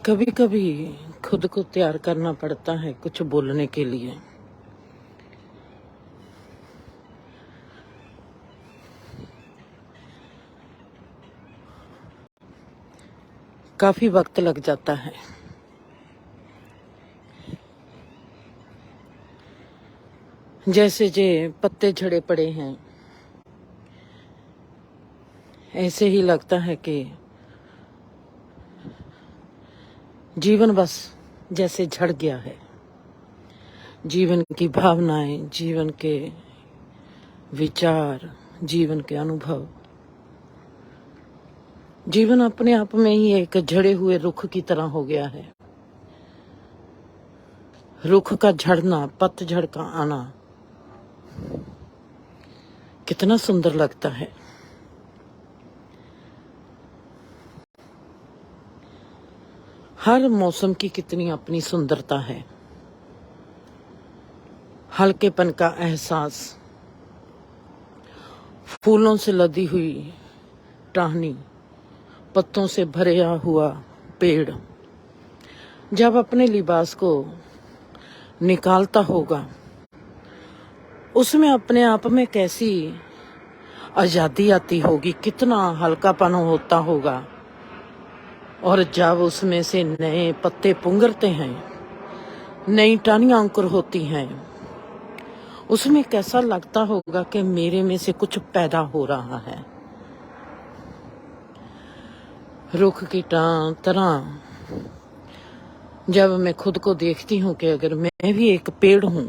कभी कभी खुद को तैयार करना पड़ता है कुछ बोलने के लिए। काफी वक्त लग जाता है। जैसे जे पत्ते झड़े पड़े हैं, ऐसे ही लगता है कि जीवन बस जैसे झड़ गया है। जीवन की भावनाएं, जीवन के विचार, जीवन के अनुभव, जीवन अपने आप में ही एक झड़े हुए रुख की तरह हो गया है। रुख का झड़ना, पतझड़ का आना कितना सुंदर लगता है। हर मौसम की कितनी अपनी सुंदरता है। हल्केपन का एहसास, फूलों से लदी हुई टहनी, पत्तों से भरा हुआ पेड़ जब अपने लिबास को निकालता होगा, उसमें अपने आप में कैसी आजादी आती होगी, कितना हल्कापन होता होगा। और जब उसमें से नए पत्ते पुंगरते हैं, नई टहनियां अंकुर होती हैं, उसमें कैसा लगता होगा कि मेरे में से कुछ पैदा हो रहा है। रुख की तरह जब मैं खुद को देखती हूँ कि अगर मैं भी एक पेड़ हूँ,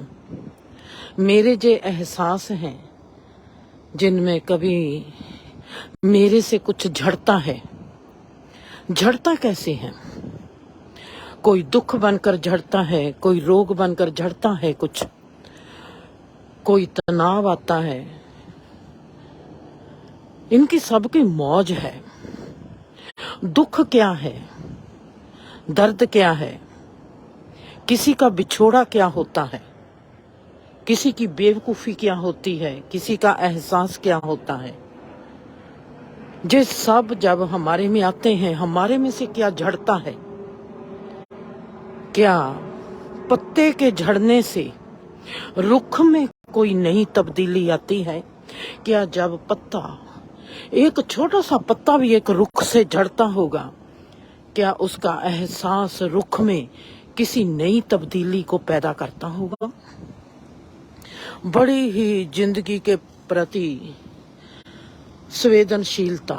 मेरे जो एहसास हैं जिनमें कभी मेरे से कुछ झड़ता है। झड़ता कैसे है? कोई दुख बनकर झड़ता है, कोई रोग बनकर झड़ता है, कोई तनाव आता है। इनकी सबकी मौज है। दुख क्या है, दर्द क्या है, किसी का बिछोड़ा क्या होता है, किसी की बेवकूफी क्या होती है, किसी का एहसास क्या होता है, ये सब जब हमारे में आते हैं, हमारे में से क्या झड़ता है। क्या पत्ते के झड़ने से रुख में कोई नई तब्दीली आती है? क्या जब पत्ता, एक छोटा सा पत्ता भी एक रुख से झड़ता होगा, क्या उसका एहसास रुख में किसी नई तब्दीली को पैदा करता होगा? बड़ी ही जिंदगी के प्रति संवेदनशीलता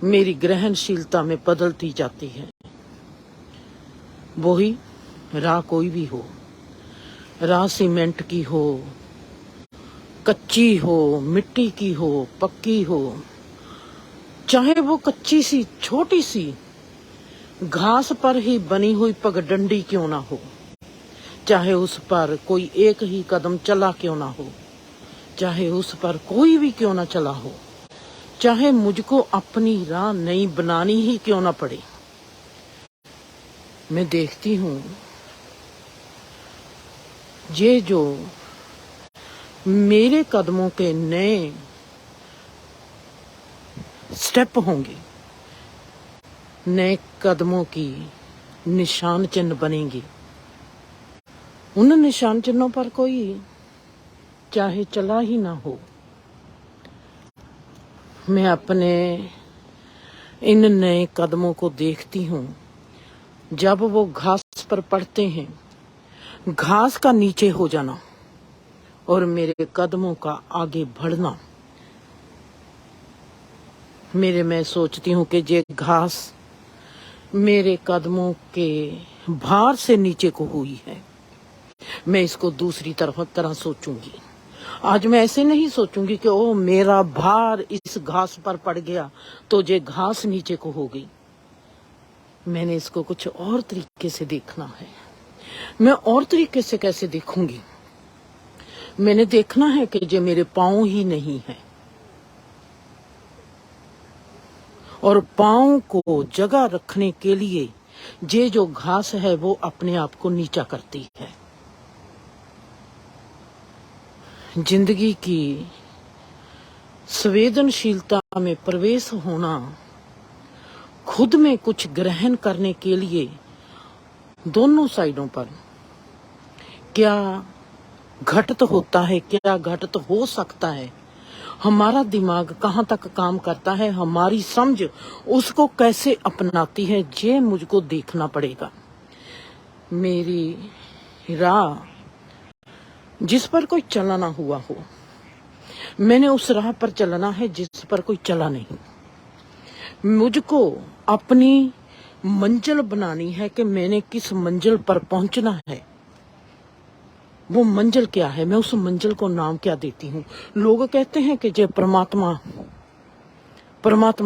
मेरी ग्रहणशीलता में बदलती जाती है। वही राह कोई भी हो, राह सीमेंट की हो, कच्ची हो, मिट्टी की हो, पक्की हो, चाहे वो कच्ची सी छोटी सी घास पर ही बनी हुई पगडंडी क्यों ना हो, चाहे उस पर कोई एक ही कदम चला क्यों ना हो, चाहे उस पर कोई भी क्यों ना चला हो, चाहे मुझको अपनी राह नई बनानी ही क्यों ना पड़े, मैं देखती हूँ ये जो मेरे कदमों के नए स्टेप होंगे, नए कदमों की निशान चिन्ह बनेंगे। उन निशान चिन्हों पर कोई चाहे चला ही ना हो, मैं अपने इन नए कदमों को देखती हूँ। जब वो घास पर पड़ते हैं, घास का नीचे हो जाना और मेरे कदमों का आगे बढ़ना, मैं सोचती हूँ कि ये घास मेरे कदमों के भार से नीचे को हुई है। मैं इसको दूसरी तरह सोचूंगी। आज मैं ऐसे नहीं सोचूंगी कि ओ मेरा भार इस घास पर पड़ गया तो ये घास नीचे को हो गई। मैंने इसको कुछ और तरीके से देखना है। मैं और तरीके से कैसे देखूंगी? मैंने देखना है कि ये मेरे पांव ही नहीं है, और पांव को जगह रखने के लिए ये जो घास है वो अपने आप को नीचा करती है। जिंदगी की संवेदनशीलता में प्रवेश होना खुद में कुछ ग्रहण करने के लिए दोनों साइडों पर क्या घटित होता है, क्या घटित हो सकता है, हमारा दिमाग कहाँ तक काम करता है, हमारी समझ उसको कैसे अपनाती है, ये मुझको देखना पड़ेगा। मेरी राह जिस पर कोई चला ना हुआ हो, मैंने उस राह पर चलना है जिस पर कोई चला नहीं। मुझको अपनी मंजिल बनानी है कि मैंने किस मंजिल पर पहुंचना है। वो मंजिल क्या है, मैं उस मंजिल को नाम क्या देती हूँ। लोग कहते हैं कि जे परमात्मा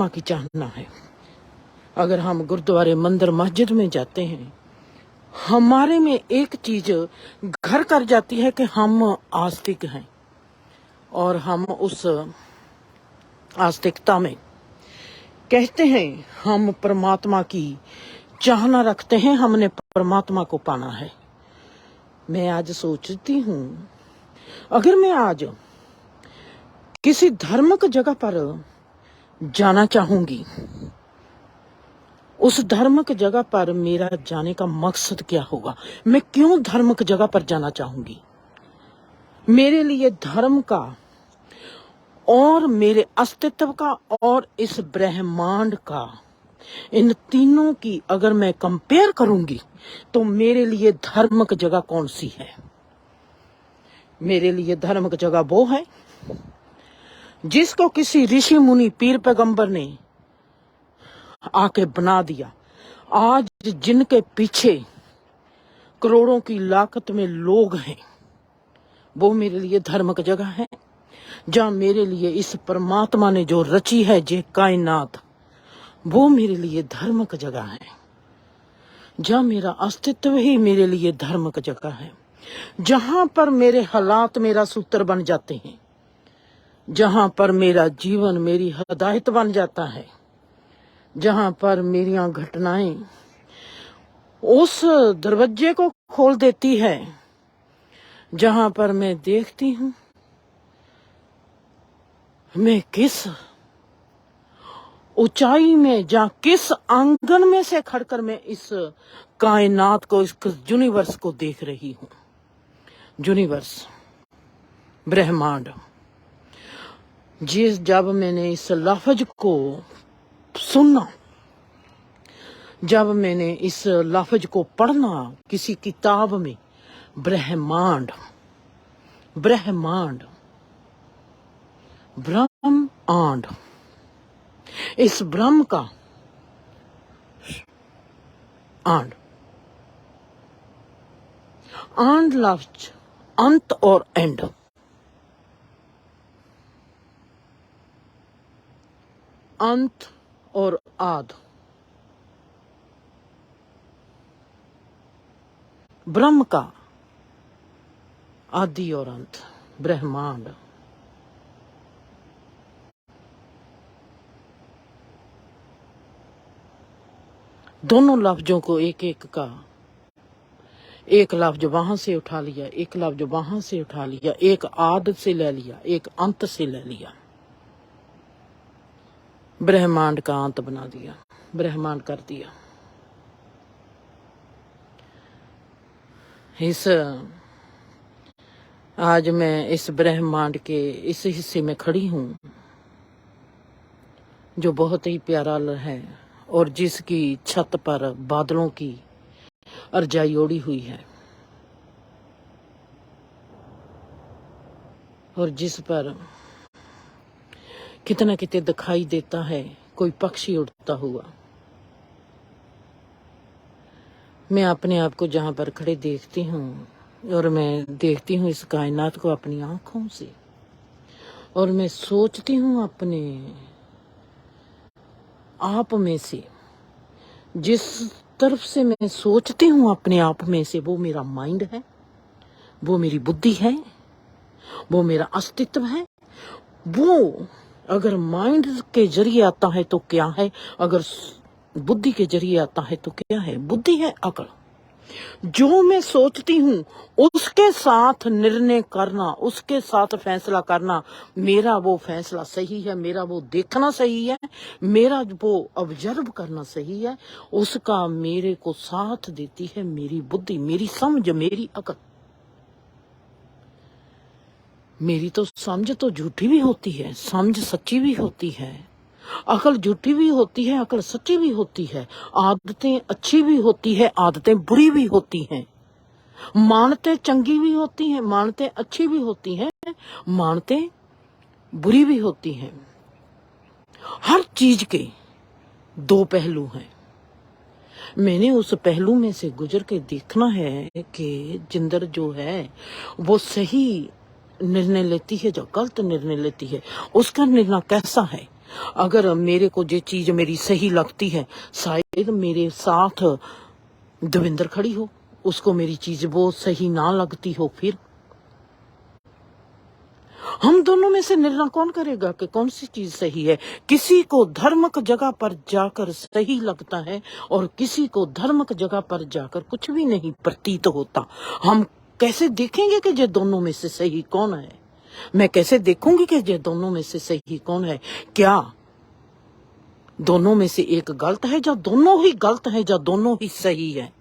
की चाहना है। अगर हम गुरुद्वारे, मंदिर, मस्जिद में जाते हैं, हमारे में एक चीज घर कर जाती है कि हम आस्तिक हैं और हम उस आस्तिकता में कहते हैं हम परमात्मा की चाहना रखते हैं, हमने परमात्मा को पाना है। मैं आज सोचती हूँ, अगर मैं आज किसी धार्मिक जगह पर जाना चाहूंगी, उस धार्मिक जगह पर मेरा जाने का मकसद क्या होगा, मैं क्यों धार्मिक जगह पर जाना चाहूंगी। मेरे लिए धर्म का और मेरे अस्तित्व का और इस ब्रह्मांड का, इन तीनों की अगर मैं कंपेयर करूंगी तो मेरे लिए धार्मिक जगह कौन सी है। मेरे लिए धार्मिक जगह वो है जिसको किसी ऋषि मुनि, पीर पैगंबर ने आके बना दिया। आज जिनके पीछे करोड़ों की लागत में लोग हैं, वो मेरे लिए धार्मिक जगह है। जहाँ मेरे लिए इस परमात्मा ने जो रची है जे कायनात, वो मेरे लिए धार्मिक जगह है। जहाँ मेरा अस्तित्व ही मेरे लिए धार्मिक जगह है। जहाँ पर मेरे हालात मेरा सूत्र बन जाते हैं, जहाँ पर मेरा जीवन मेरी हिदायत बन जाता है, जहाँ पर मेरी घटनाएं उस दरवाजे को खोल देती है, जहाँ पर मैं देखती हूँ मैं किस ऊंचाई में, जहाँ किस आंगन में से खड़कर मैं इस कायनात को, इस यूनिवर्स को देख रही हूँ। यूनिवर्स, ब्रह्मांड। जब मैंने इस लफ्ज को सुनना, जब मैंने इस लफ्ज को पढ़ना किसी किताब में, ब्रह्मांड, ब्रह्मांड, ब्रह्मांड, इस ब्रह्म का आंड, आंड लफ्ज अंत और एंड, अंत और आद, ब्रह्म का आदि और अंत, ब्रह्मांड। दोनों लफ्जों को एक एक का, एक लफ्ज वहां से उठा लिया, एक लफ्ज वहां से उठा लिया, एक आद से ले लिया, एक अंत से ले लिया, ब्रह्मांड का अंत बना दिया, ब्रह्मांड कर दिया। आज मैं इस ब्रह्मांड के इस हिस्से में खड़ी हूँ जो बहुत ही प्यारा है और जिसकी छत पर बादलों की रजाई ओढ़ी हुई है और जिस पर कितना कितने दिखाई देता है कोई पक्षी उड़ता हुआ। मैं अपने आप को जहां पर खड़े देखती हूँ और मैं देखती हूँ इस कायनात को अपनी आंखों से, और मैं सोचती हूँ अपने आप में से, जिस तरफ से मैं सोचती हूँ अपने आप में से, वो मेरा माइंड है, वो मेरी बुद्धि है, वो मेरा अस्तित्व है। वो अगर माइंड के जरिए आता है तो क्या है, अगर बुद्धि के जरिए आता है तो क्या है। बुद्धि है अकल, जो मैं सोचती हूँ उसके साथ निर्णय करना, उसके साथ फैसला करना, मेरा वो फैसला सही है, मेरा वो देखना सही है, मेरा वो ऑब्जर्व करना सही है, उसका मेरे को साथ देती है मेरी बुद्धि, मेरी समझ, मेरी अकल। मेरी तो समझ तो झूठी भी होती है, समझ सच्ची भी होती है, अकल झूठी भी होती है, अकल सच्ची भी होती है, आदतें अच्छी भी होती है, आदतें बुरी भी होती हैं, मानते चंगी भी होती हैं, मानते अच्छी भी होती हैं, मानते बुरी भी होती हैं। हर चीज के दो पहलू हैं। मैंने उस पहलू में से गुजर के देखना है कि जिंदर जो है वो सही निर्णय लेती है, जो गलत निर्णय लेती है, उसका निर्णय कैसा है। अगर मेरे को जो चीज मेरी सही लगती है, शायद मेरे साथ दविंदर खड़ी हो, उसको मेरी चीज वो सही ना लगती हो, फिर हम दोनों में से निर्णय कौन करेगा कि कौन सी चीज सही है। किसी को धर्मक जगह पर जाकर सही लगता है और किसी को धर्मक जगह पर जाकर कुछ भी नहीं प्रतीत होता। हम कैसे देखेंगे कि ये दोनों में से सही कौन है? मैं कैसे देखूंगी कि ये दोनों में से सही कौन है? क्या दोनों में से एक गलत है, या दोनों ही गलत है, या दोनों ही सही है?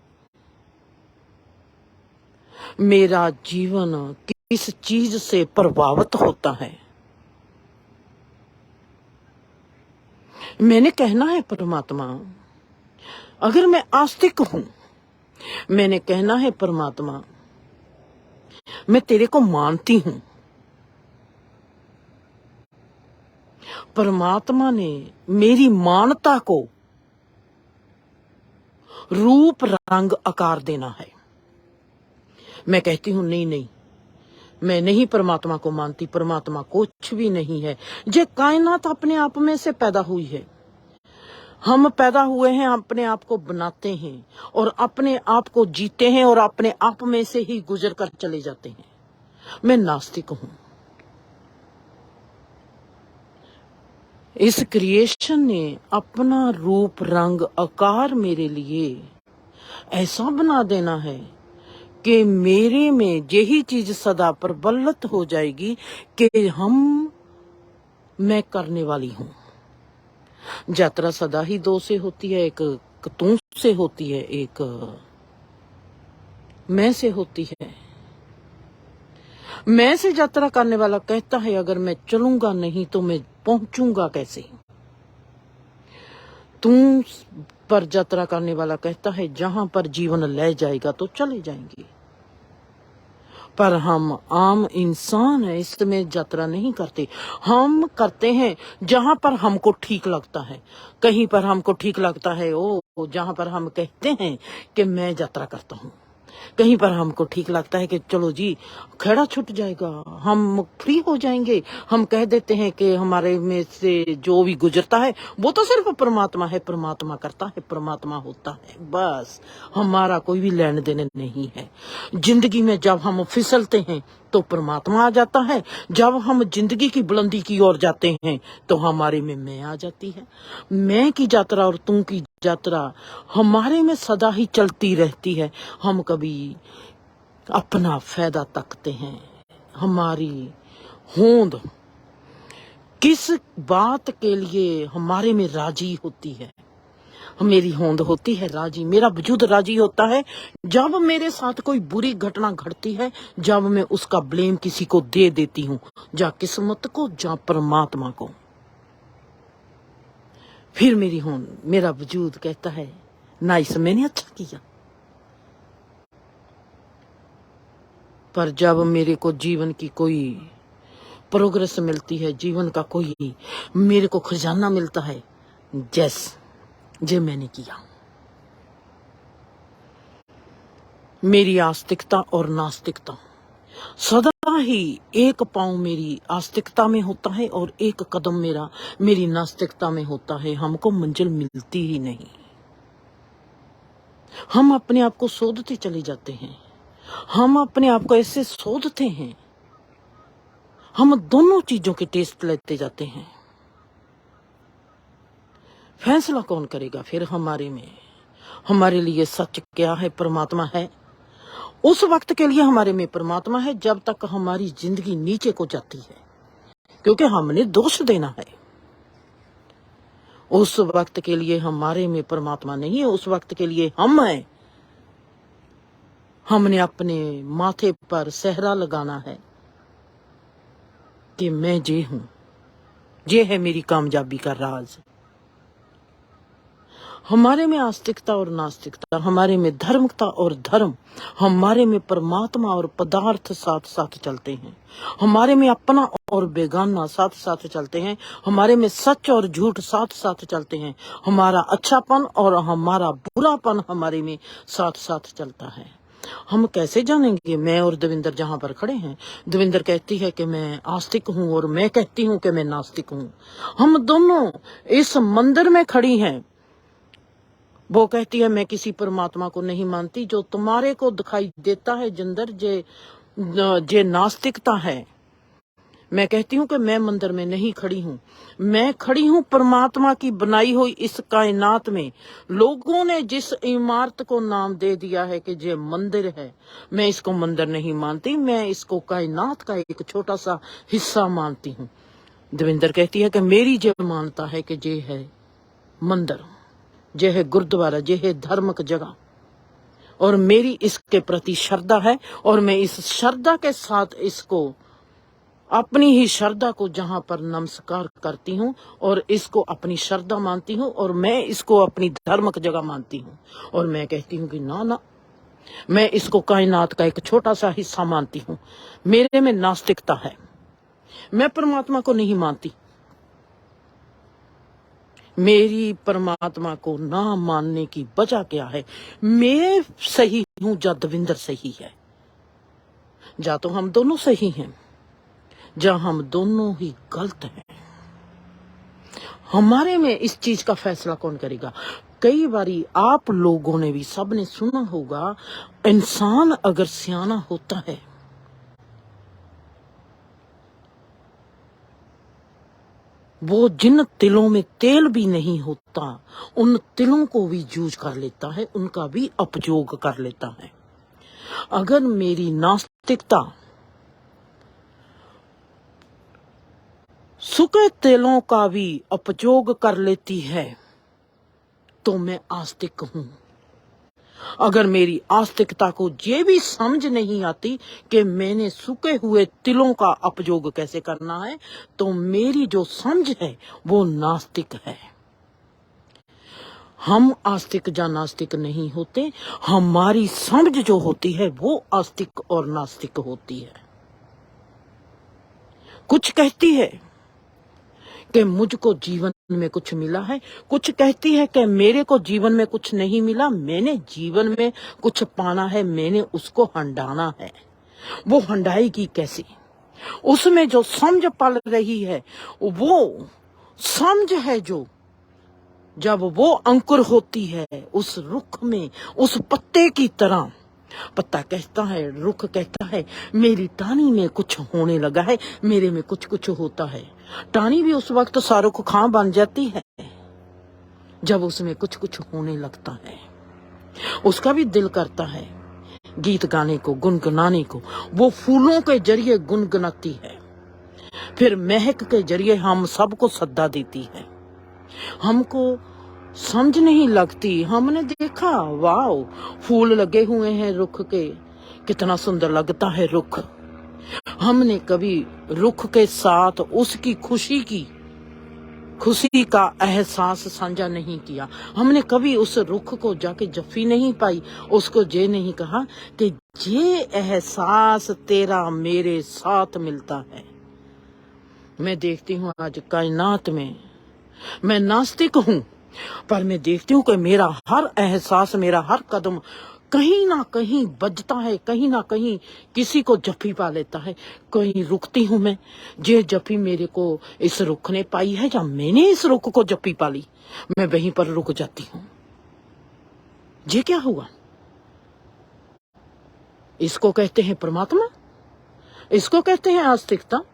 मेरा जीवन किस चीज से प्रभावित होता है? मैंने कहना है परमात्मा, अगर मैं आस्तिक हूं, मैंने कहना है परमात्मा, मैं तेरे को मानती हूं। परमात्मा ने मेरी मानता को रूप रंग आकार देना है। मैं कहती हूं नहीं नहीं, मैं नहीं परमात्मा को मानती, परमात्मा कुछ भी नहीं है। ये कायनात अपने आप में से पैदा हुई है, हम पैदा हुए हैं, अपने आप को बनाते हैं और अपने आप को जीते हैं और अपने आप में से ही गुजर कर चले जाते हैं। मैं नास्तिक हूं। इस क्रिएशन ने अपना रूप रंग आकार मेरे लिए ऐसा बना देना है कि मेरे में यही चीज सदा प्रबलित हो जाएगी कि मैं करने वाली हूं। यात्रा सदा ही दो से होती है, एक तू से होती है, एक मैं से होती है। मैं से यात्रा करने वाला कहता है अगर मैं चलूंगा नहीं तो मैं पहुंचूंगा कैसे। तू पर यात्रा करने वाला कहता है जहां पर जीवन ले जाएगा तो चले जाएंगे। पर हम आम इंसान है, इसमें यात्रा नहीं करते। हम करते हैं जहां पर हमको ठीक लगता है। कहीं पर हमको ठीक लगता है जहां पर हम कहते हैं कि मैं यात्रा करता हूं। कहीं पर हमको ठीक लगता है कि चलो जी खेड़ा छूट जाएगा, हम फ्री हो जाएंगे। हम कह देते हैं कि हमारे में से जो भी गुजरता है वो तो सिर्फ परमात्मा है, परमात्मा करता है, परमात्मा होता है, बस हमारा कोई भी लेन देन नहीं है। जिंदगी में जब हम फिसलते हैं तो परमात्मा आ जाता है, जब हम जिंदगी की बुलंदी की ओर जाते हैं तो हमारे में मैं आ जाती है। मैं की यात्रा और तू की यात्रा हमारे में सदा ही चलती रहती है। हम कभी अपना फायदा तकते हैं, हमारी होंद किस बात के लिए हमारे में राजी होती है। मेरी होंद होती है राजी, मेरा वजूद राजी होता है जब मेरे साथ कोई बुरी घटना घटती है, जब मैं उसका ब्लेम किसी को दे देती हूँ, जा किस्मत को, जा परमात्मा को। फिर मेरी होंद, मेरा वजूद कहता है नाइस, मैंने अच्छा किया। पर जब मेरे को जीवन की कोई प्रोग्रेस मिलती है, जीवन का कोई मेरे को खजाना मिलता है, जैस जे मैंने किया। मेरी आस्तिकता और नास्तिकता सदा ही एक पांव मेरी आस्तिकता में होता है और एक कदम मेरी नास्तिकता में होता है। हमको मंजिल मिलती ही नहीं। हम अपने आप को शोधते चले जाते हैं, हम अपने आप को ऐसे शोधते हैं, हम दोनों चीजों के टेस्ट लेते जाते हैं। फैसला कौन करेगा फिर हमारे में? हमारे लिए सच क्या है, परमात्मा है। उस वक्त के लिए हमारे में परमात्मा है जब तक हमारी जिंदगी नीचे को जाती है, क्योंकि हमने दोष देना है। उस वक्त के लिए हमारे में परमात्मा नहीं है, उस वक्त के लिए हम हैं। हमने अपने माथे पर सेहरा लगाना है कि मैं जे हूं, ये है मेरी कामयाबी का राज। हमारे में आस्तिकता और नास्तिकता, हमारे में धर्मता और धर्म, हमारे में परमात्मा और पदार्थ साथ साथ चलते हैं। हमारे में अपना और बेगाना साथ साथ चलते हैं। हमारे में सच और झूठ साथ साथ चलते हैं। हमारा अच्छापन और हमारा बुरापन हमारे में साथ साथ चलता है। हम कैसे जानेंगे? मैं और दविंदर जहां पर खड़े हैं, दविंदर कहती है कि मैं आस्तिक हूं और मैं कहती हूं कि मैं नास्तिक हूं। हम दोनों इस मंदिर में खड़ी हैं। वो कहती है मैं किसी परमात्मा को नहीं मानती, जो तुम्हारे को दिखाई देता है जिंदर जे नास्तिकता है। मैं कहती हूँ कि मैं मंदिर में नहीं खड़ी हूँ, मैं खड़ी हूँ परमात्मा की बनाई हुई इस कायनात में। लोगों ने जिस इमारत को नाम दे दिया है कि ये मंदिर है, मैं इसको मंदिर नहीं मानती, मैं इसको कायनात का एक छोटा सा हिस्सा मानती हूँ। दविंदर कहती है कि मेरी जो मानता है कि ये है मंदिर, ये है गुरुद्वारा, ये है धार्मिक जगह, और मेरी इसके प्रति श्रद्धा है। और मैं इस श्रद्धा के साथ इसको, अपनी ही श्रद्धा को जहां पर नमस्कार करती हूँ और इसको अपनी श्रद्धा मानती हूँ, और मैं इसको अपनी धार्मिक जगह मानती हूँ। और मैं कहती हूँ कि ना ना, मैं इसको कायनात का एक छोटा सा हिस्सा मानती हूँ। मेरे में नास्तिकता है, मैं परमात्मा को नहीं मानती। मेरी परमात्मा को ना मानने की वजह क्या है? मैं सही हूं या दविंदर सही है? या तो हम दोनों सही हैं, या हम दोनों ही गलत हैं। हमारे में इस चीज का फैसला कौन करेगा? कई बारी आप लोगों ने भी, सबने सुना होगा, इंसान अगर सियाना होता है, वो जिन तिलों में तेल भी नहीं होता, उन तिलों को भी यूज कर लेता है, उनका भी उपयोग कर लेता है। अगर मेरी नास्तिकता सूखे तेलों का भी उपयोग कर लेती है तो मैं आस्तिक हूं। अगर मेरी आस्तिकता को ये भी समझ नहीं आती कि मैंने सूखे हुए तिलों का उपयोग कैसे करना है, तो मेरी जो समझ है वो नास्तिक है। हम आस्तिक या नास्तिक नहीं होते, हमारी समझ जो होती है वो आस्तिक और नास्तिक होती है। कुछ कहती है कि मुझको जीवन में कुछ मिला है, कुछ कहती है कि मेरे को जीवन में कुछ नहीं मिला, मैंने जीवन में कुछ पाना है, मैंने उसको हंडाना है। वो हंडाएगी कैसे? उसमें जो समझ पल रही है, वो समझ है जो, जब वो अंकुर होती है उस रुख में, उस पत्ते की तरह, पत्ता कहता है, रुख कहता है, मेरी टानी में कुछ होने लगा है, मेरे में कुछ कुछ होता है। टानी भी उस वक्त सारुख खां बन जाती है जब उसमें कुछ कुछ होने लगता है। उसका भी दिल करता है गीत गाने को, गुनगुनाने को। वो फूलों के जरिए गुनगुनाती है, फिर महक के जरिए हम सबको सद्दा देती है। हमको समझ नहीं लगती। हमने देखा, वाओ, फूल लगे हुए हैं रुख के, कितना सुंदर लगता है रुख। हमने कभी रुख के साथ उसकी खुशी का एहसास साझा नहीं किया। हमने कभी उस रुख को जाके जफ्फी नहीं पाई, उसको ये नहीं कहा कि ये एहसास तेरा मेरे साथ मिलता है। मैं देखती हूँ आज कायनात में, मैं नास्तिक हूं, पर मैं देखती हूँ कि मेरा हर एहसास, मेरा हर कदम कहीं ना कहीं बजता है, कहीं ना कहीं किसी को जफ्फी पा लेता है। कहीं रुकती हूँ मैं, ये जफ्फी मेरे को इस रुख ने पाई है या मैंने इस रुख को जफ्फी पा ली, मैं वहीं पर रुक जाती हूँ। ये क्या हुआ? इसको कहते हैं परमात्मा, इसको कहते हैं आस्तिकता।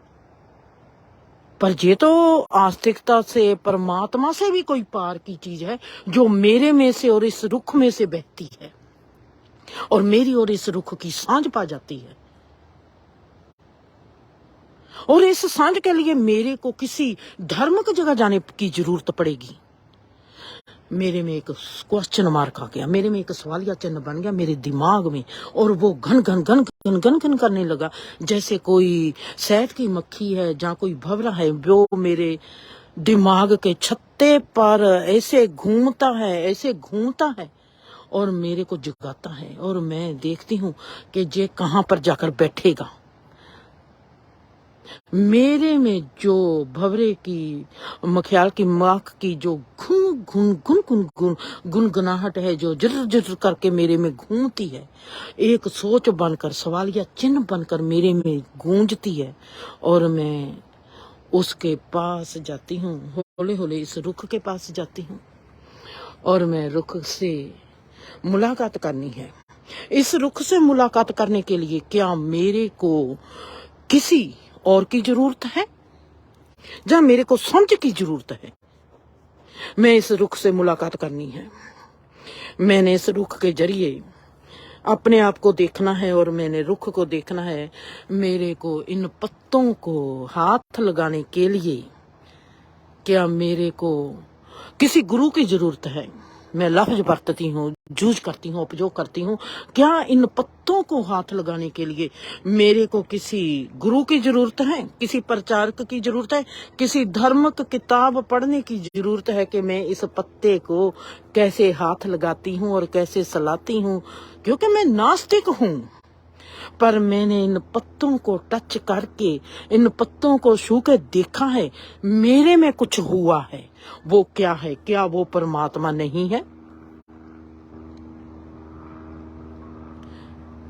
पर ये तो आस्तिकता से, परमात्मा से भी कोई पार की चीज है जो मेरे में से और इस रुख में से बहती है और मेरी और इस रुख की सांझ पा जाती है। और इस सांझ के लिए मेरे को किसी धर्म की जगह जाने की जरूरत पड़ेगी। मेरे में एक क्वेश्चन मार्क आ गया, मेरे में एक सवालिया चिन्ह बन गया मेरे दिमाग में, और वो घन घन घन घन घन घन करने लगा, जैसे कोई शहद की मक्खी है, जहाँ कोई भंवरा है, वो मेरे दिमाग के छत्ते पर ऐसे घूमता है, ऐसे घूमता है और मेरे को जगाता है। और मैं देखती हूँ कि ये कहाँ पर जाकर बैठेगा। मेरे में जो भवरे की, मखियाल की माख की जो घुन घुन गुन गुन गुन गुनगुनाहट है, जो जर जर करके मेरे में घूमती है, एक सोच बनकर, सवालिया चिन्ह बनकर मेरे में गूंजती है। और मैं उसके पास जाती हूँ, हौले हौले इस रुख के पास जाती हूँ और मैं रुख से मुलाकात करनी है। इस रुख से मुलाकात करने के लिए क्या मेरे को किसी और की जरूरत है, जहां मेरे को समझ की जरूरत है? मैं इस रुख से मुलाकात करनी है। मैंने इस रुख के जरिए अपने आप को देखना है और मैंने रुख को देखना है। मेरे को इन पत्तों को हाथ लगाने के लिए क्या मेरे को किसी गुरु की जरूरत है? मैं लफ्ज बरतती हूँ, जूझ करती हूँ, उपयोग करती हूँ। क्या इन पत्तों को हाथ लगाने के लिए मेरे को किसी गुरु की जरूरत है, किसी प्रचारक की जरूरत है, किसी धर्म की किताब पढ़ने की जरूरत है कि मैं इस पत्ते को कैसे हाथ लगाती हूँ और कैसे सलाती हूँ? क्योंकि मैं नास्तिक हूँ, पर मैंने इन पत्तों को टच करके, इन पत्तों को छू के देखा है, मेरे में कुछ हुआ है। वो क्या है? क्या वो परमात्मा नहीं है?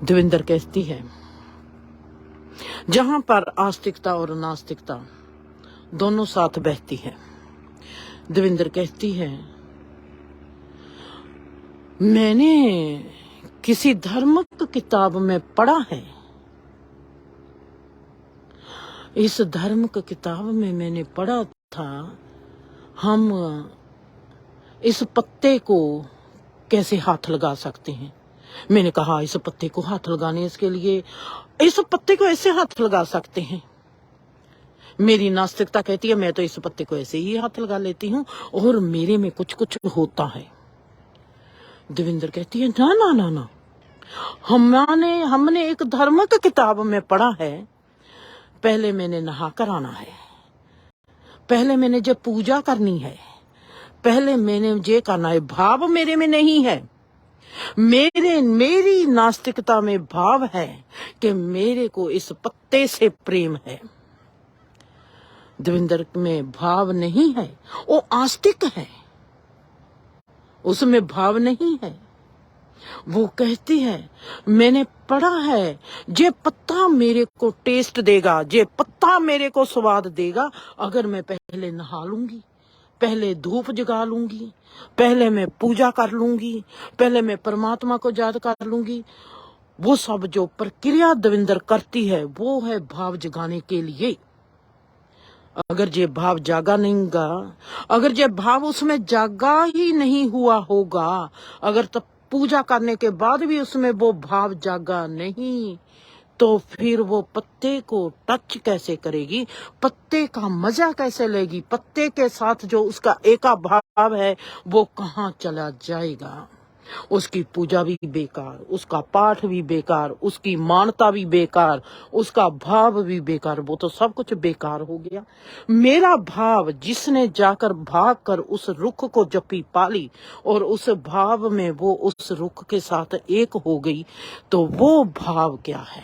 देवेंद्र कहती है, जहां पर आस्तिकता और नास्तिकता दोनों साथ बहती है। देवेंद्र कहती है, मैंने किसी धर्म की किताब में पढ़ा है, इस धर्म की किताब में मैंने पढ़ा था, हम इस पत्ते को कैसे हाथ लगा सकते हैं। मैंने कहा, इस पत्ते को हाथ लगाने इसके लिए इस पत्ते को ऐसे हाथ लगा सकते हैं। मेरी नास्तिकता कहती है, मैं तो इस पत्ते को ऐसे ही हाथ लगा लेती हूँ और मेरे में कुछ कुछ होता है। देवेंद्र कहती है, ना ना ना ना, हमने एक धर्म की किताब में पढ़ा है, पहले मैंने नहा कर आना है, पहले मैंने जब पूजा करनी है, पहले मैंने ये करना है। भाव मेरे में नहीं है, मेरी नास्तिकता में भाव है कि मेरे को इस पत्ते से प्रेम है। देवेंद्र में भाव नहीं है, वो आस्तिक है, उसमें भाव नहीं है। वो कहती है, मैंने पढ़ा है, ये पत्ता मेरे को टेस्ट देगा, ये पत्ता मेरे को स्वाद देगा अगर मैं पहले नहा लूंगी, पहले धूप जगा लूंगी, पहले मैं पूजा कर लूंगी, पहले मैं परमात्मा को याद कर लूंगी। वो सब जो प्रक्रिया देवेंद्र करती है वो है भाव जगाने के लिए। अगर ये भाव जागा नहींगा, अगर ये भाव उसमें जागा ही नहीं हुआ होगा, अगर तब पूजा करने के बाद भी उसमें वो भाव जागा नहीं, तो फिर वो पत्ते को टच कैसे करेगी, पत्ते का मजा कैसे लेगी, पत्ते के साथ जो उसका एका भाव है वो कहाँ चला जाएगा। उसकी पूजा भी बेकार, उसका पाठ भी बेकार, उसकी मानता भी बेकार, उसका भाव भी बेकार, वो तो सब कुछ बेकार हो गया। मेरा भाव, जिसने जाकर भाग कर उस रुख को जपी पाली और उस भाव में वो उस रुख के साथ एक हो गई, तो वो भाव क्या है?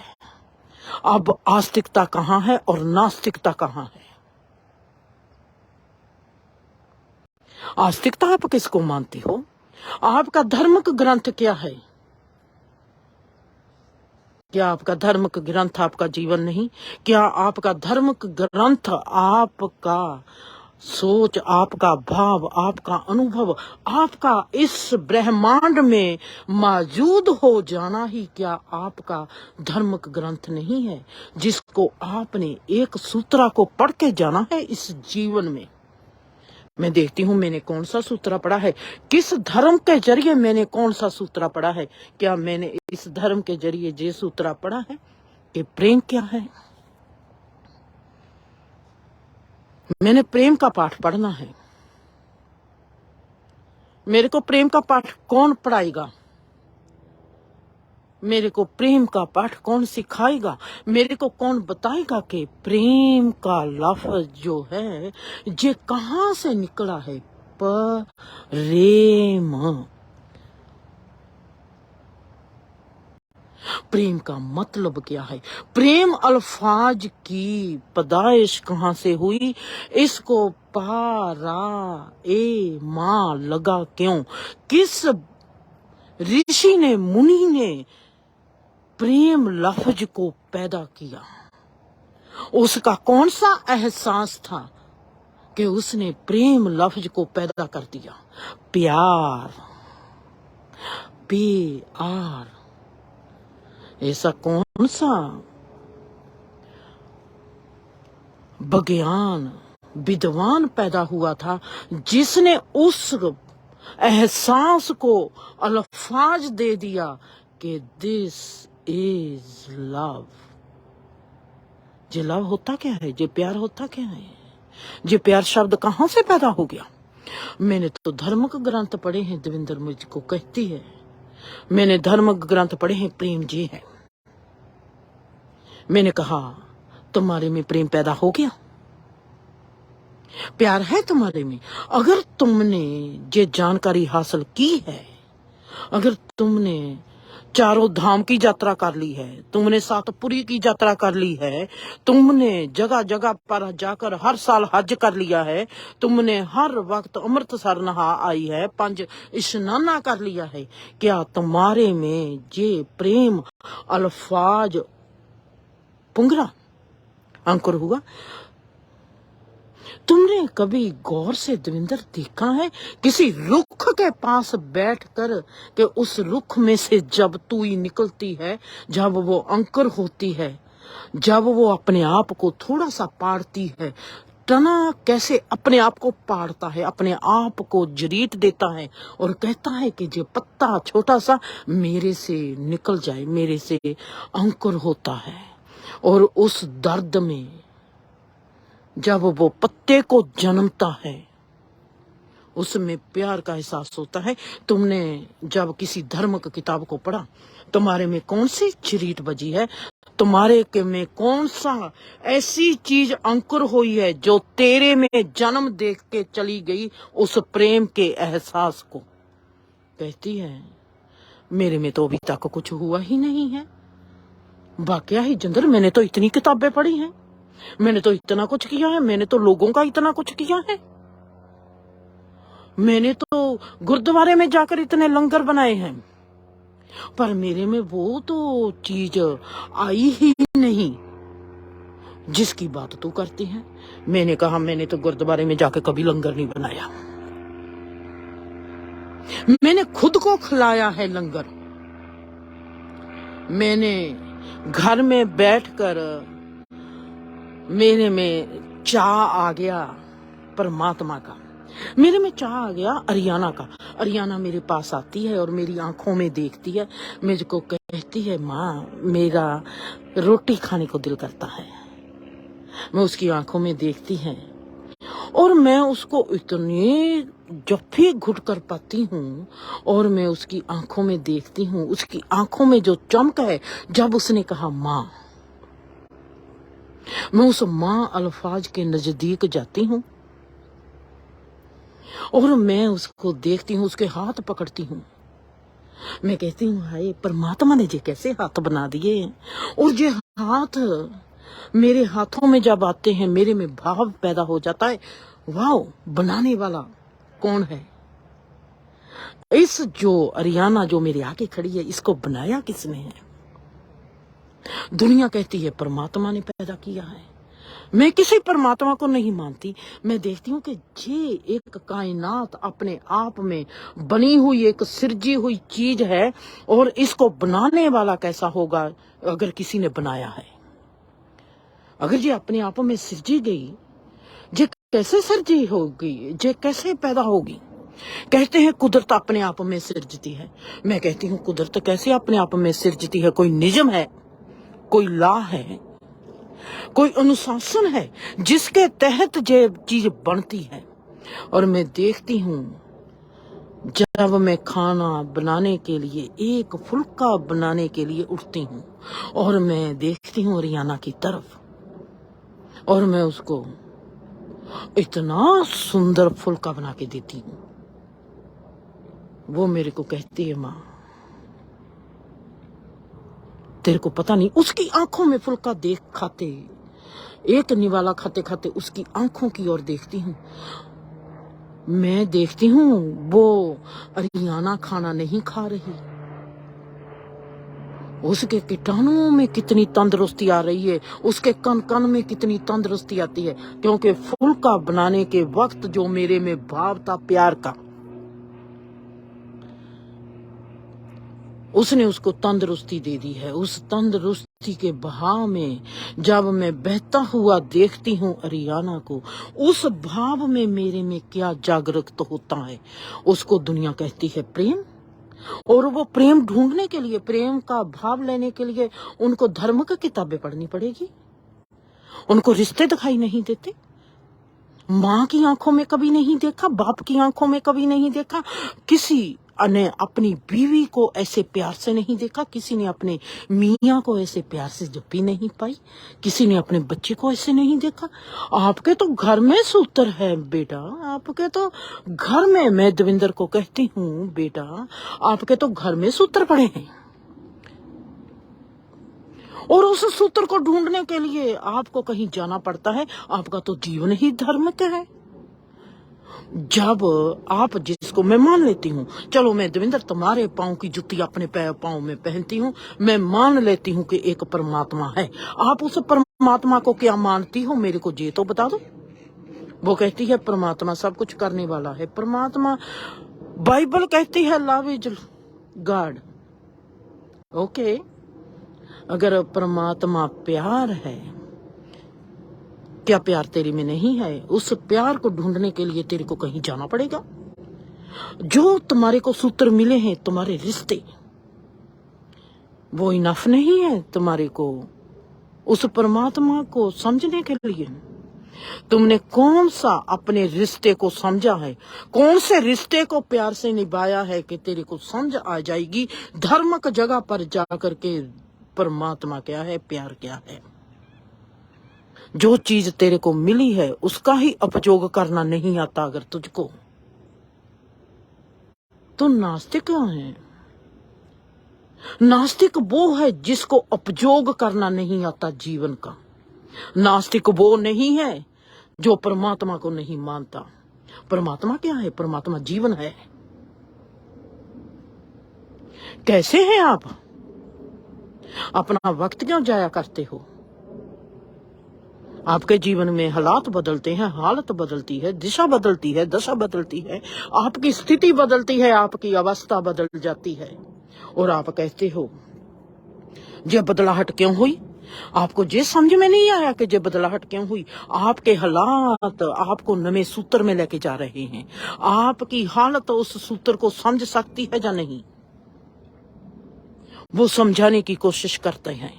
अब आस्तिकता कहाँ है और नास्तिकता कहाँ है? आस्तिकता आप किसको मानती हो? आपका धर्म का ग्रंथ क्या है? क्या आपका धर्म का ग्रंथ आपका जीवन नहीं? क्या आपका धर्म का ग्रंथ आपका सोच, आपका भाव, आपका अनुभव, आपका इस ब्रह्मांड में मौजूद हो जाना ही क्या आपका धर्मक ग्रंथ नहीं है, जिसको आपने एक सूत्रा को पढ़ के जाना है इस जीवन में। मैं देखती हूँ मैंने कौन सा सूत्रा पढ़ा है, किस धर्म के जरिए मैंने कौन सा सूत्रा पढ़ा है। क्या मैंने इस धर्म के जरिए ये सूत्रा पढ़ा है कि प्रेम क्या है? मैंने प्रेम का पाठ पढ़ना है। मेरे को प्रेम का पाठ कौन पढ़ाएगा? मेरे को प्रेम का पाठ कौन सिखाएगा? मेरे को कौन बताएगा कि प्रेम का लफ्ज जो है ये कहां से निकला है? प्रेम। प्रेम का मतलब क्या है? प्रेम अल्फाज की पैदाइश कहां से हुई? इसको पारा ए माँ लगा क्यों? किस ऋषि ने, मुनि ने प्रेम लफ्ज को पैदा किया? उसका कौन सा एहसास था कि उसने प्रेम लफ्ज को पैदा कर दिया? प्यार, प्यार। ऐसा कौन सा विज्ञान विद्वान पैदा हुआ था जिसने उस एहसास को अल्फाज दे दिया कि दिस इज लव। ये लव होता क्या है? ये प्यार होता क्या है? ये प्यार शब्द कहां से पैदा हो गया? मैंने तो धर्मक ग्रंथ पढ़े हैं, देवेंद्र मुझको कहती है। मैंने धर्मक ग्रंथ पढ़े हैं, प्रेम जी है। मैंने कहा तुम्हारे में प्रेम पैदा हो गया, प्यार है तुम्हारे में। अगर तुमने ये जानकारी हासिल की है, अगर तुमने चारों धाम की यात्रा कर ली है, तुमने सातपुरी की यात्रा कर ली है, तुमने जगह जगह पर जाकर हर साल हज कर लिया है, तुमने हर वक्त अमृतसर नहा आई है, 5 स्नाना कर लिया है, क्या तुम्हारे में ये प्रेम अल्फाज पुंगरा अंकुर हुआ? तुमने कभी गौर से देवेंद्र देखा है किसी रुख के पास बैठकर कि उस रुख में से जब तुई निकलती है, जब वो अंकुर होती है, जब वो अपने आप को थोड़ा सा पाड़ती है, तना कैसे अपने आप को पाड़ता है, अपने आप को जरीट देता है और कहता है कि ये पत्ता छोटा सा मेरे से निकल जाए, मेरे से अंकुर होता है। और उस दर्द में जब वो पत्ते को जन्मता है, उसमें प्यार का एहसास होता है। तुमने जब किसी धर्म की किताब को पढ़ा, तुम्हारे में कौन सी चिरीट बजी है? तुम्हारे के में कौन सा ऐसी चीज अंकुर हुई है जो तेरे में जन्म देख के चली गई उस प्रेम के एहसास को? कहती है मेरे में तो अभी तक कुछ हुआ ही नहीं है। वाकया ही जिंदर, मैंने तो इतनी किताबें पढ़ी हैं, मैंने तो इतना कुछ किया है, मैंने तो लोगों का इतना कुछ किया है, मैंने तो गुरुद्वारे में जाकर इतने लंगर बनाए हैं, पर मेरे में वो तो चीज आई ही नहीं जिसकी बात तू करती है। मैंने कहा मैंने तो गुरुद्वारे में जाकर कभी लंगर नहीं बनाया, मैंने खुद को खिलाया है लंगर। मैंने घर में बैठकर मेरे में चाह आ गया परमात्मा का, मेरे में चाह आ गया अरियाना का। अरियाना मेरे पास आती है और मेरी आंखों में देखती है, मुझको कहती है माँ मेरा रोटी खाने को दिल करता है। मैं उसकी आंखों में देखती है और मैं उसको इतने जब भी घुट कर पाती हूँ और मैं उसकी आंखों में देखती हूँ, उसकी आंखों में जो चमक है जब उसने कहा माँ, मैं उस माँ अल्फाज के नजदीक जाती हूँ और मैं उसको देखती हूँ, उसके हाथ पकड़ती हूँ। मैं कहती हूँ हाय परमात्मा ने ये कैसे हाथ बना दिए, और ये हाथ मेरे हाथों में जब आते हैं मेरे में भाव पैदा हो जाता है, वाओ बनाने वाला कौन है? इस जो अरियाना जो मेरे आगे खड़ी है, इसको बनाया किसने है? दुनिया कहती है परमात्मा ने पैदा किया है, मैं किसी परमात्मा को नहीं मानती। मैं देखती हूँ कि ये एक कायनात अपने आप में बनी हुई एक सिरजी हुई चीज है, और इसको बनाने वाला कैसा होगा अगर किसी ने बनाया है। अगर ये अपने आप में सिरजी गई, ये कैसे सिरजी होगी, ये कैसे पैदा होगी। कहते हैं कुदरत अपने आप में सिरजती है। मैं कहती हूँ कुदरत कैसे अपने आप में सिरजती है। कोई निजम है, कोई लॉ है, कोई अनुशासन है जिसके तहत ये चीज बनती है। और मैं देखती हूँ जब मैं खाना बनाने के लिए, एक फुल्का बनाने के लिए उठती हूँ, और मैं देखती हूँ रियाना की तरफ, और मैं उसको इतना सुंदर फुल्का बना के देती हूँ। वो मेरे को कहती है, माँ तेरे को पता नहीं। उसकी आंखों में फुल्का देख खाते, एक निवाला खाते खाते उसकी आंखों की ओर देखती हूँ। मैं देखती हूँ वो रियाना खाना नहीं खा रही। उसके कीटाणुओं में कितनी तंदुरुस्ती आ रही है, उसके कन कन में कितनी तंदुरुस्ती आती है, क्योंकि फुल्का बनाने के वक्त जो मेरे में भाव था प्यार का, उसने उसको तंदुरुस्ती दे दी है। उस तंदुरुस्ती के बहाव में जब मैं बहता हुआ देखती हूँ रियाना को, उस भाव में मेरे में क्या जागृत तो होता है, उसको दुनिया कहती है प्रेम। और वो प्रेम ढूंढने के लिए, प्रेम का भाव लेने के लिए उनको धर्म की किताबें पढ़नी पड़ेगी। उनको रिश्ते दिखाई नहीं देते। माँ की आंखों में कभी नहीं देखा, बाप की आंखों में कभी नहीं देखा, किसी ने अपनी बीवी को ऐसे प्यार से नहीं देखा, किसी ने अपने मियाँ को ऐसे प्यार से जप्पी नहीं पाई, किसी ने अपने बच्चे को ऐसे नहीं देखा। आपके तो घर में सूत्र है बेटा, आपके तो घर में, मैं देवेंद्र को कहती हूँ बेटा आपके तो घर में सूत्र पड़े हैं, और उस सूत्र को ढूंढने के लिए आपको कहीं जाना पड़ता है। आपका तो जीवन ही धर्म का है। जब आप, जिसको मैं मान लेती हूँ, चलो मैं देवेंद्र तुम्हारे पाँव की जुत्ती अपने पाँव में पहनती हूँ, मैं मान लेती हूँ कि एक परमात्मा है। आप उस परमात्मा को क्या मानती हो, मेरे को ये तो बता दो। वो कहती है परमात्मा सब कुछ करने वाला है। परमात्मा, बाइबल कहती है लव इज गॉड। ओके, अगर परमात्मा प्यार है, क्या प्यार तेरे में नहीं है? उस प्यार को ढूंढने के लिए तेरे को कहीं जाना पड़ेगा। जो तुम्हारे को सूत्र मिले हैं, तुम्हारे रिश्ते, वो इनफ नहीं है तुम्हारे को उस परमात्मा को समझने के लिए। तुमने कौन सा अपने रिश्ते को समझा है, कौन से रिश्ते को प्यार से निभाया है कि तेरे को समझ आ जाएगी धर्म की जगह पर जाकर के परमात्मा क्या है, प्यार क्या है। जो चीज तेरे को मिली है उसका ही उपयोग करना नहीं आता अगर तुझको, तो नास्तिक क्यों है? नास्तिक वो है जिसको उपयोग करना नहीं आता जीवन का। नास्तिक वो नहीं है जो परमात्मा को नहीं मानता। परमात्मा क्या है? परमात्मा जीवन है। कैसे हैं आप? अपना वक्त क्यों जाया करते हो? आपके जीवन में हालात बदलते हैं, हालत बदलती है, दिशा बदलती है, दशा बदलती है, आपकी स्थिति बदलती है, आपकी अवस्था बदल जाती है, और आप कहते हो ये बदलाहट क्यों हुई? आपको ये समझ में नहीं आया कि ये बदलाहट क्यों हुई? आपके हालात आपको नए सूत्र में लेके जा रहे हैं। आपकी हालत उस सूत्र को समझ सकती है या नहीं, वो समझाने की कोशिश करते हैं।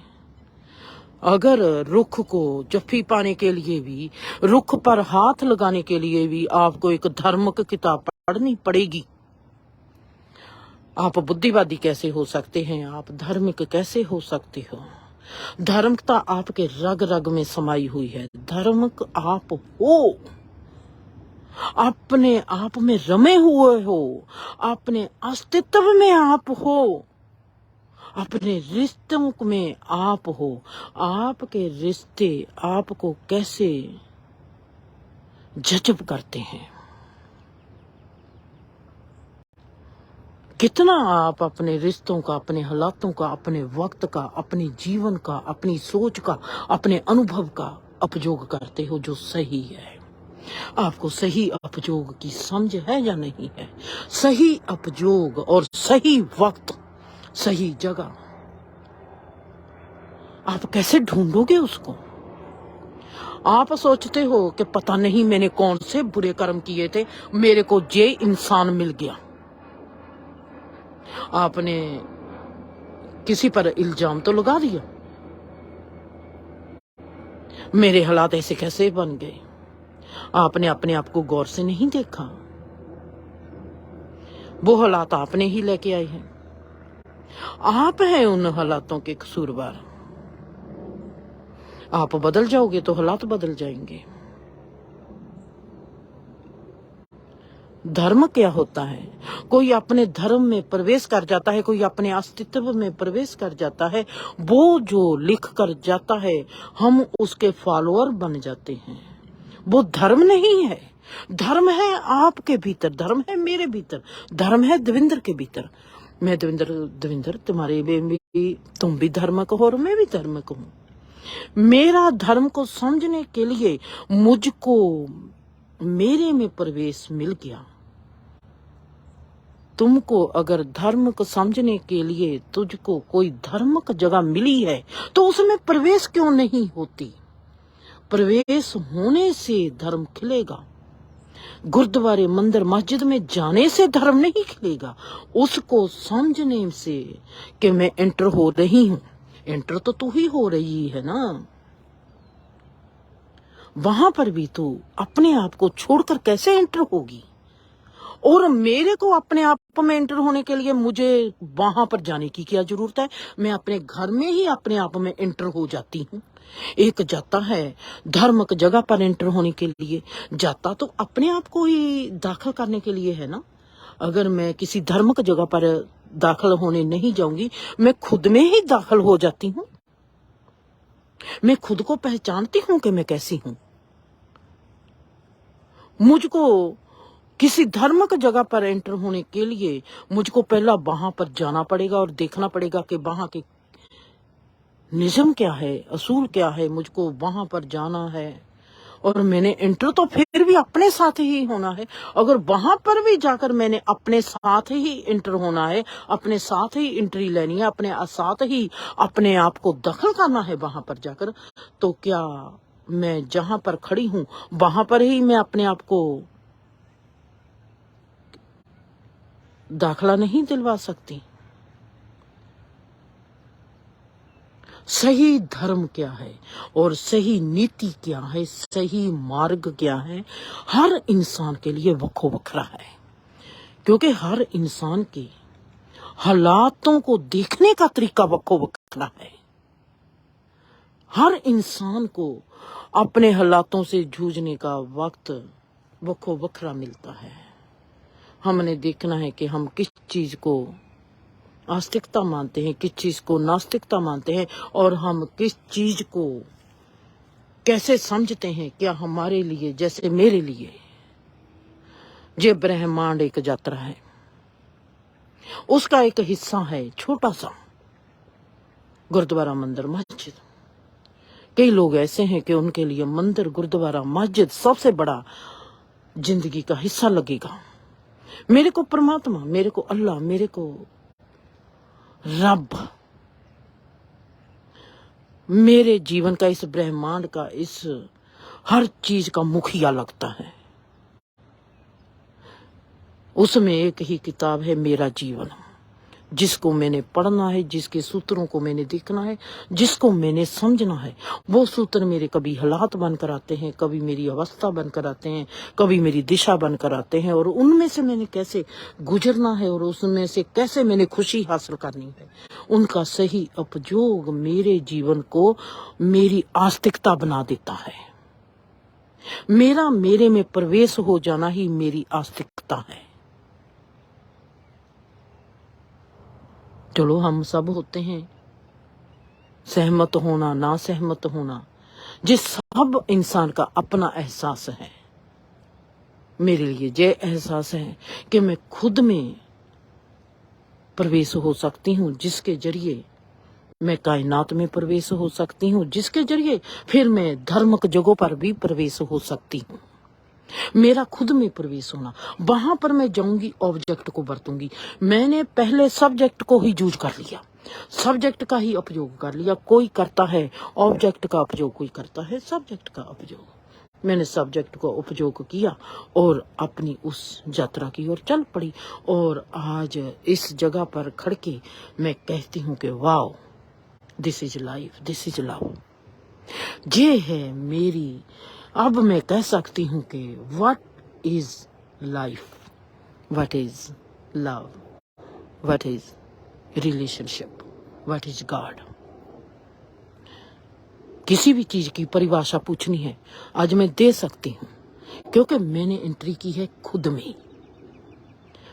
अगर रुख को जफ्फी पाने के लिए भी, रुख पर हाथ लगाने के लिए भी आपको एक धर्म की किताब पढ़नी पड़ेगी। आप बुद्धिवादी कैसे हो सकते हैं? आप धार्मिक कैसे हो सकते हो? धार्मिकता आपके रग रग में समाई हुई है। धार्मिक आप हो, अपने आप में रमे हुए हो, अपने अस्तित्व में आप हो, अपने रिश्तों में आप हो। आपके रिश्ते आपको कैसे जज्ब करते हैं, कितना आप अपने रिश्तों का, अपने हालातों का, अपने वक्त का, अपने जीवन का, अपनी सोच का, अपने अनुभव का अपयोग करते हो जो सही है। आपको सही अपयोग की समझ है या नहीं है? सही अपयोग और सही वक्त, सही जगह आप कैसे ढूंढोगे उसको? आप सोचते हो कि पता नहीं मैंने कौन से बुरे कर्म किए थे, मेरे को ये इंसान मिल गया। आपने किसी पर इल्जाम तो लगा दिया, मेरे हालात ऐसे कैसे बन गए। आपने अपने आप को गौर से नहीं देखा। वो हालात आपने ही लेके आए हैं। आप हैं उन हालातों के कसूरवार। आप बदल जाओगे तो हालात बदल जाएंगे। धर्म क्या होता है? कोई अपने धर्म में प्रवेश कर जाता है, कोई अपने अस्तित्व में प्रवेश कर जाता है, वो जो लिख कर जाता है हम उसके फॉलोअर बन जाते हैं। वो धर्म नहीं है। धर्म है आपके भीतर, धर्म है मेरे भीतर, धर्म है देवेंद्र के भीतर। मैं देवेंद्र तुम्हारे में भी, तुम भी धर्मक हो और मैं भी धर्मक हूँ। मेरा धर्म को समझने के लिए मुझको मेरे में प्रवेश मिल गया। तुमको अगर धर्म को समझने के लिए तुझको कोई धर्मक जगह मिली है तो उसमें प्रवेश क्यों नहीं होती? प्रवेश होने से धर्म खिलेगा। गुरुद्वारे, मंदिर, मस्जिद में जाने से धर्म नहीं खिलेगा। उसको समझने से कि मैं एंटर हो रही हूं। एंटर तो तू ही हो रही है ना। वहां पर भी तू अपने आप को छोड़कर कैसे एंटर होगी? और मेरे को अपने आप में एंटर होने के लिए मुझे वहां पर जाने की क्या जरूरत है? मैं अपने घर में ही अपने आप में एंटर हो जाती हूँ। एक जाता है धर्मक जगह पर एंटर होने के लिए, जाता तो अपने आप को ही दाखिल करने के लिए है ना। अगर मैं किसी धर्मक जगह पर दाखिल होने नहीं जाऊंगी, मैं खुद में ही दाखिल हो जाती हूँ। मैं खुद को पहचानती हूँ कि मैं कैसी हूँ। मुझको किसी धर्मक जगह पर एंटर होने के लिए मुझको पहला वहां पर जाना पड़ेगा और देखना पड़ेगा कि वहां के नियम क्या है, असूल क्या है। मुझको वहां पर जाना है और मैंने एंटर तो फिर भी अपने साथ ही होना है। अगर वहां पर भी जाकर मैंने अपने साथ ही एंटर होना है, अपने साथ ही एंट्री लेनी है, अपने साथ ही अपने आप को दखल करना है वहां पर जाकर, तो क्या मैं जहां पर खड़ी हूं वहां पर ही मैं अपने आप को दाखला नहीं दिलवा सकती? सही धर्म क्या है और सही नीति क्या है, सही मार्ग क्या है, हर इंसान के लिए वक्रो वखरा है। क्योंकि हर इंसान के हालातों को देखने का तरीका वक्रो वखरा है। हर इंसान को अपने हालातों से जूझने का वक्त वक्रो वखरा मिलता है। हमने देखना है कि हम किस चीज को आस्तिकता मानते हैं, किस चीज को नास्तिकता मानते हैं, और हम किस चीज को कैसे समझते हैं। क्या हमारे लिए, जैसे मेरे लिए ये ब्रह्मांड एक यात्रा है, उसका एक हिस्सा है छोटा सा गुरुद्वारा, मंदिर, मस्जिद। कई लोग ऐसे हैं कि उनके लिए मंदिर, गुरुद्वारा, मस्जिद सबसे बड़ा जिंदगी का हिस्सा लगेगा। मेरे को परमात्मा, मेरे को अल्लाह, मेरे को रब, मेरे जीवन का, इस ब्रह्मांड का, इस हर चीज का मुखिया लगता है। उसमें एक ही किताब है, मेरा जीवन, जिसको मैंने पढ़ना है, जिसके सूत्रों को मैंने देखना है, जिसको मैंने समझना है। वो सूत्र मेरे कभी हालात बनकर आते हैं, कभी मेरी अवस्था बनकर आते हैं, कभी मेरी दिशा बनकर आते हैं, और उनमें से मैंने कैसे गुजरना है और उसमें से कैसे मैंने खुशी हासिल करनी है, उनका सही उपयोग मेरे जीवन को मेरी आस्तिकता बना देता है। मेरा मेरे में प्रवेश हो जाना ही मेरी आस्तिकता है। चलो हम सब होते हैं, सहमत होना ना सहमत होना, जिस सब इंसान का अपना एहसास है। मेरे लिए ये एहसास है कि मैं खुद में प्रवेश हो सकती हूँ, जिसके जरिए मैं कायनात में प्रवेश हो सकती हूँ, जिसके जरिए फिर मैं धर्मक जगहों पर भी प्रवेश हो सकती हूँ। मेरा खुद में प्रवेश होना, वहां पर मैं जाऊंगी, ऑब्जेक्ट को बरतूंगी। मैंने पहले सब्जेक्ट को ही यूज कर लिया, सब्जेक्ट का ही उपयोग कर लिया। कोई करता है ऑब्जेक्ट का उपयोग, कोई करता है सब्जेक्ट का उपयोग। मैंने सब्जेक्ट को उपयोग किया और अपनी उस यात्रा की ओर चल पड़ी। और आज इस जगह पर खड़ के मैं कहती हूँ कि wow, this is life, this is love. ये है मेरी, अब मैं कह सकती हूँ कि what is life, what is love, what is relationship, what is God. किसी भी चीज की परिभाषा पूछनी है आज मैं दे सकती हूँ, क्योंकि मैंने एंट्री की है खुद में।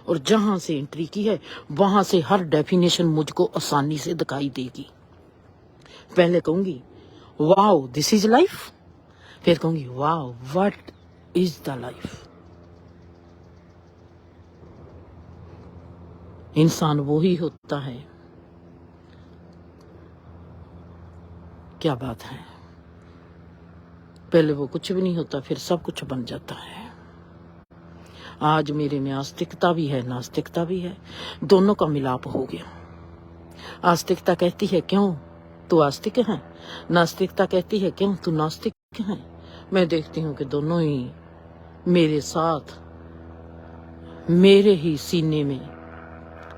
और जहां से एंट्री की है वहां से हर डेफिनेशन मुझको आसानी से दिखाई देगी। पहले कहूंगी वाओ दिस इज लाइफ, फिर कहूंगी wow what is the life. इंसान वो ही होता है, क्या बात है, पहले वो कुछ भी नहीं होता, फिर सब कुछ बन जाता है। आज मेरे में आस्तिकता भी है, नास्तिकता भी है, दोनों का मिलाप हो गया। आस्तिकता कहती है क्यों तू आस्तिक है, नास्तिकता कहती है क्यों तू नास्तिक है। मैं देखती हूँ कि दोनों ही मेरे साथ, मेरे ही सीने में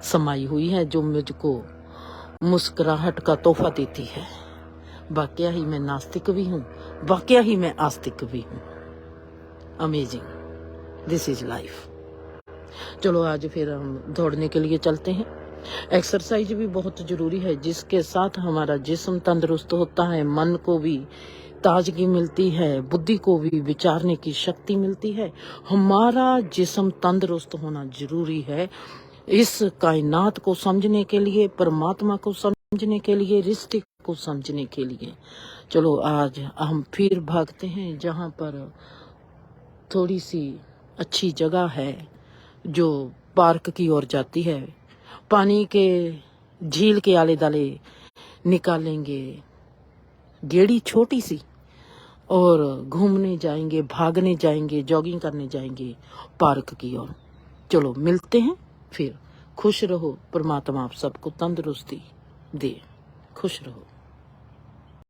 समाई हुई है, जो मुझको मुस्कुराहट का तोहफा देती है। वाकया ही मैं नास्तिक भी हूँ, वाकया ही मैं आस्तिक भी हूँ। Amazing, this is life. चलो आज फिर हम दौड़ने के लिए चलते हैं। एक्सरसाइज भी बहुत जरूरी है, जिसके साथ हमारा जिस्म तंदुरुस्त होता है, मन को भी ताजगी मिलती है, बुद्धि को भी विचारने की शक्ति मिलती है। हमारा जिस्म तंदुरुस्त होना जरूरी है इस कायनात को समझने के लिए, परमात्मा को समझने के लिए, रिश्ते को समझने के लिए। चलो आज हम फिर भागते हैं जहाँ पर थोड़ी सी अच्छी जगह है जो पार्क की ओर जाती है। पानी के झील के आले दाले निकालेंगे गेड़ी छोटी सी और घूमने जाएंगे, भागने जाएंगे, जॉगिंग करने जाएंगे पार्क की ओर। चलो मिलते हैं फिर। खुश रहो, परमात्मा आप सबको तंदुरुस्ती दे। खुश रहो।